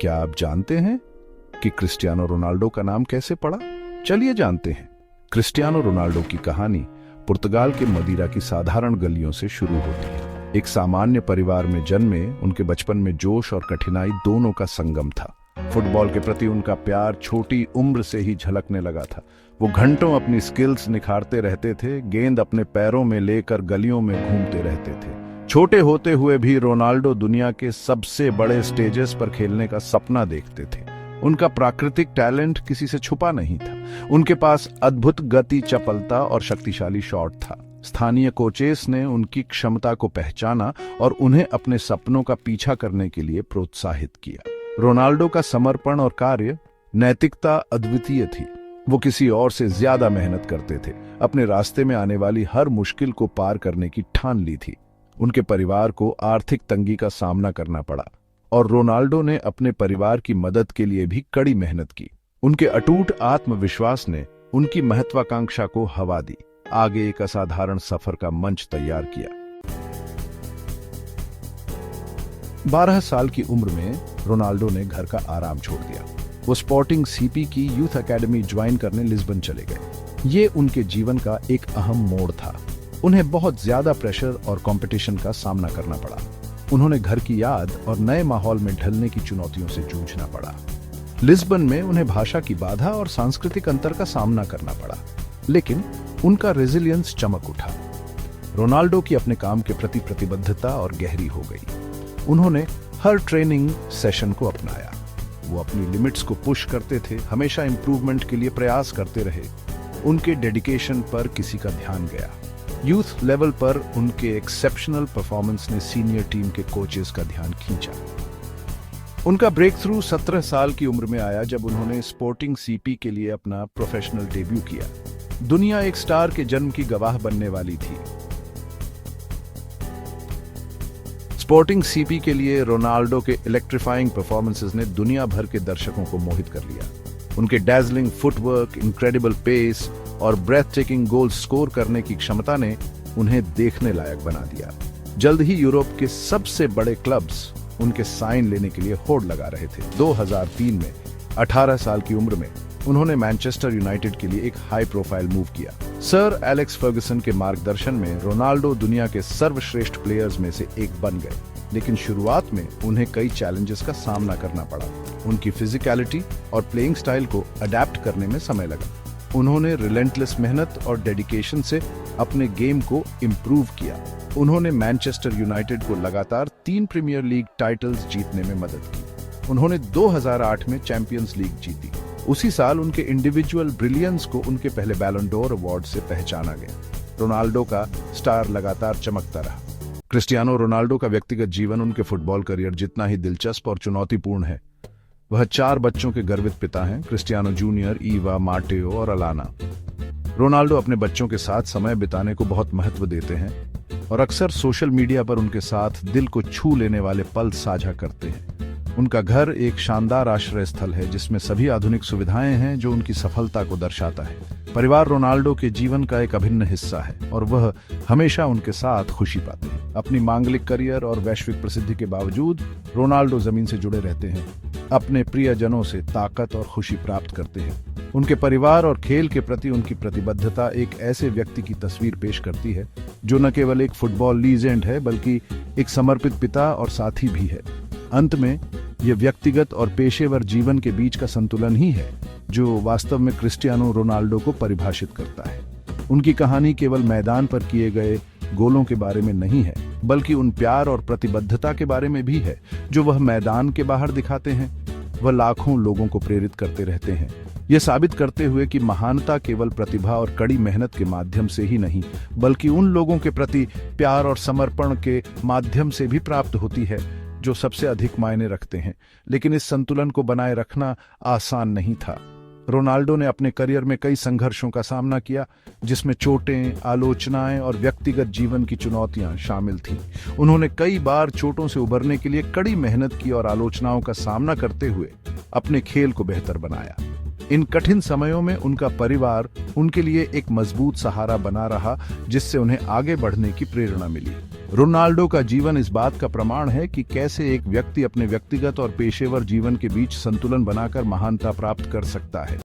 क्या आप जानते हैं कि क्रिस्टियानो रोनाल्डो का नाम कैसे पड़ा? चलिए जानते हैं। क्रिस्टियानो रोनाल्डो की कहानी पुर्तगाल के मदीरा की साधारण गलियों से शुरू होती है। एक सामान्य परिवार में जन्मे उनके बचपन में जोश और कठिनाई दोनों का संगम था। फुटबॉल के प्रति उनका प्यार छोटी उम्र से ही झलकने लगा था। वो घंटों अपनी स्किल्स निखारते रहते थे, गेंद अपने पैरों में लेकर गलियों में घूमते रहते थे। छोटे होते हुए भी रोनाल्डो दुनिया के सबसे बड़े स्टेजेस पर खेलने का सपना देखते थे। उनका प्राकृतिक टैलेंट किसी से छुपा नहीं था। उनके पास अद्भुत गति, चपलता और शक्तिशाली शॉट था। स्थानीय कोचेस ने उनकी क्षमता को पहचाना और उन्हें अपने सपनों का पीछा करने के लिए प्रोत्साहित किया। रोनाल्डो का समर्पण और कार्य नैतिकता अद्वितीय थी। वो किसी और से ज्यादा मेहनत करते थे, अपने रास्ते में आने वाली हर मुश्किल को पार करने की ठान ली थी। उनके परिवार को आर्थिक तंगी का सामना करना पड़ा और रोनाल्डो ने अपने परिवार की मदद के लिए भी कड़ी मेहनत की। उनके अटूट आत्मविश्वास ने उनकी महत्वाकांक्षा को हवा दी, आगे एक असाधारण सफर का मंच तैयार किया। 12 साल की उम्र में रोनाल्डो ने घर का आराम छोड़ दिया। वो स्पोर्टिंग सीपी की यूथ एकेडमी ज्वाइन करने लिस्बन चले गए। ये उनके जीवन का एक अहम मोड़ था। उन्हें बहुत ज्यादा प्रेशर और कंपटीशन का सामना करना पड़ा। उन्होंने घर की याद और नए माहौल में ढलने की चुनौतियों से जूझना पड़ा। लिस्बन में उन्हें भाषा की बाधा और सांस्कृतिक अंतर का सामना करना पड़ा, लेकिन उनका रेजिलियंस चमक उठा। रोनाल्डो की अपने काम के प्रति प्रतिबद्धता और गहरी हो गई। उन्होंने हर ट्रेनिंग सेशन को अपनाया। वो अपनी लिमिट्स को पुश करते थे, हमेशा इंप्रूवमेंट के लिए प्रयास करते रहे। उनके डेडिकेशन पर किसी का ध्यान गया। यूथ लेवल पर उनके एक्सेप्शनल परफॉर्मेंस ने सीनियर टीम के कोचेस का ध्यान खींचा। उनका ब्रेक थ्रू 17 साल की उम्र में आया जब उन्होंने स्पोर्टिंग सीपी के लिए अपना प्रोफेशनल डेब्यू किया। दुनिया एक स्टार के जन्म की गवाह बनने वाली थी। स्पोर्टिंग सीपी के लिए रोनाल्डो के इलेक्ट्रीफाइंग परफॉर्मेंसेस ने दुनिया भर के दर्शकों को मोहित कर लिया। उनके डैजलिंग फुटवर्क, इनक्रेडिबल पेस और ब्रेथ टेकिंग गोल स्कोर करने की क्षमता ने उन्हें देखने लायक बना दिया। जल्द ही यूरोप के सबसे बड़े क्लब्स उनके साइन लेने के लिए होड़ लगा रहे थे। 2003 में 18 साल की उम्र में उन्होंने मैनचेस्टर यूनाइटेड के लिए एक हाई प्रोफाइल मूव किया। सर एलेक्स फर्गुसन के मार्गदर्शन में रोनाल्डो दुनिया के सर्वश्रेष्ठ प्लेयर्स में से एक बन गए, लेकिन शुरुआत में उन्हें कई चैलेंजेस का सामना करना पड़ा। उनकी फिजिकलिटी और प्लेइंग स्टाइल को अडेप्ट करने में समय लगा। उन्होंने रिलेंटलेस मेहनत और डेडिकेशन से अपने गेम को इम्प्रूव किया। उन्होंने मैनचेस्टर यूनाइटेड को लगातार 3 प्रीमियर लीग टाइटल्स जीतने में मदद की। उन्होंने 2008 में चैंपियंस लीग जीती। उसी साल उनके इंडिविजुअल ब्रिलियंस को उनके पहले बैलन डोर अवार्ड से पहचाना गया। रोनाल्डो का स्टार लगातार चमकता रहा। क्रिस्टियानो रोनाल्डो का व्यक्तिगत जीवन उनके फुटबॉल करियर जितना ही दिलचस्प और चुनौतीपूर्ण है। वह 4 बच्चों के गर्वित पिता हैं, क्रिस्टियानो जूनियर, ईवा, माटेओ और अलाना। रोनाल्डो अपने बच्चों के साथ समय बिताने को बहुत महत्व देते हैं और अक्सर सोशल मीडिया पर उनके साथ दिल को छू लेने वाले पल साझा करते हैं। उनका घर एक शानदार आश्रय स्थल है जिसमें सभी आधुनिक सुविधाएं हैं, जो उनकी सफलता को दर्शाता है। परिवार रोनाल्डो के जीवन का एक अभिन्न हिस्सा है और वह हमेशा उनके साथ खुशी पाते हैं। अपनी मांगलिक करियर और वैश्विक प्रसिद्धि के बावजूद रोनाल्डो जमीन से जुड़े रहते हैं। अपने प्रियजनों से ताकत और खुशी प्राप्त करते हैं। उनके परिवार और खेल के प्रति उनकी प्रतिबद्धता एक ऐसे व्यक्ति की तस्वीर पेश करती है जो न केवल एक फुटबॉल लीजेंड है बल्कि एक समर्पित पिता और साथी भी है। अंत में यह व्यक्तिगत और पेशेवर जीवन के बीच का संतुलन ही है जो वास्तव में क्रिस्टियानो रोनाल्डो को परिभाषित करता है। उनकी कहानी केवल मैदान पर किए गए गोलों के बारे में नहीं है, बल्कि उन प्यार और प्रतिबद्धता के बारे में भी है जो वह मैदान के बाहर दिखाते हैं। वह लाखों लोगों को प्रेरित करते रहते हैं, यह साबित करते हुए कि महानता केवल प्रतिभा और कड़ी मेहनत के माध्यम से ही नहीं, बल्कि उन लोगों के प्रति प्यार और समर्पण के माध्यम से भी प्राप्त होती है जो सबसे अधिक मायने रखते हैं। लेकिन इस संतुलन को बनाए रखना आसान नहीं था। रोनाल्डो ने अपने करियर में कई संघर्षों का सामना किया, जिसमें चोटें, आलोचनाएं और व्यक्तिगत जीवन की चुनौतियां शामिल थीं। उन्होंने कई बार चोटों से उबरने के लिए कड़ी मेहनत की और आलोचनाओं का सामना करते हुए अपने खेल को बेहतर बनाया। इन कठिन समयों में उनका परिवार उनके लिए एक मजबूत सहारा बना रहा, जिससे उन्हें आगे बढ़ने की प्रेरणा मिली। रोनाल्डो का जीवन इस बात का प्रमाण है कि कैसे एक व्यक्ति अपने व्यक्तिगत और पेशेवर जीवन के बीच संतुलन बनाकर महानता प्राप्त कर सकता है।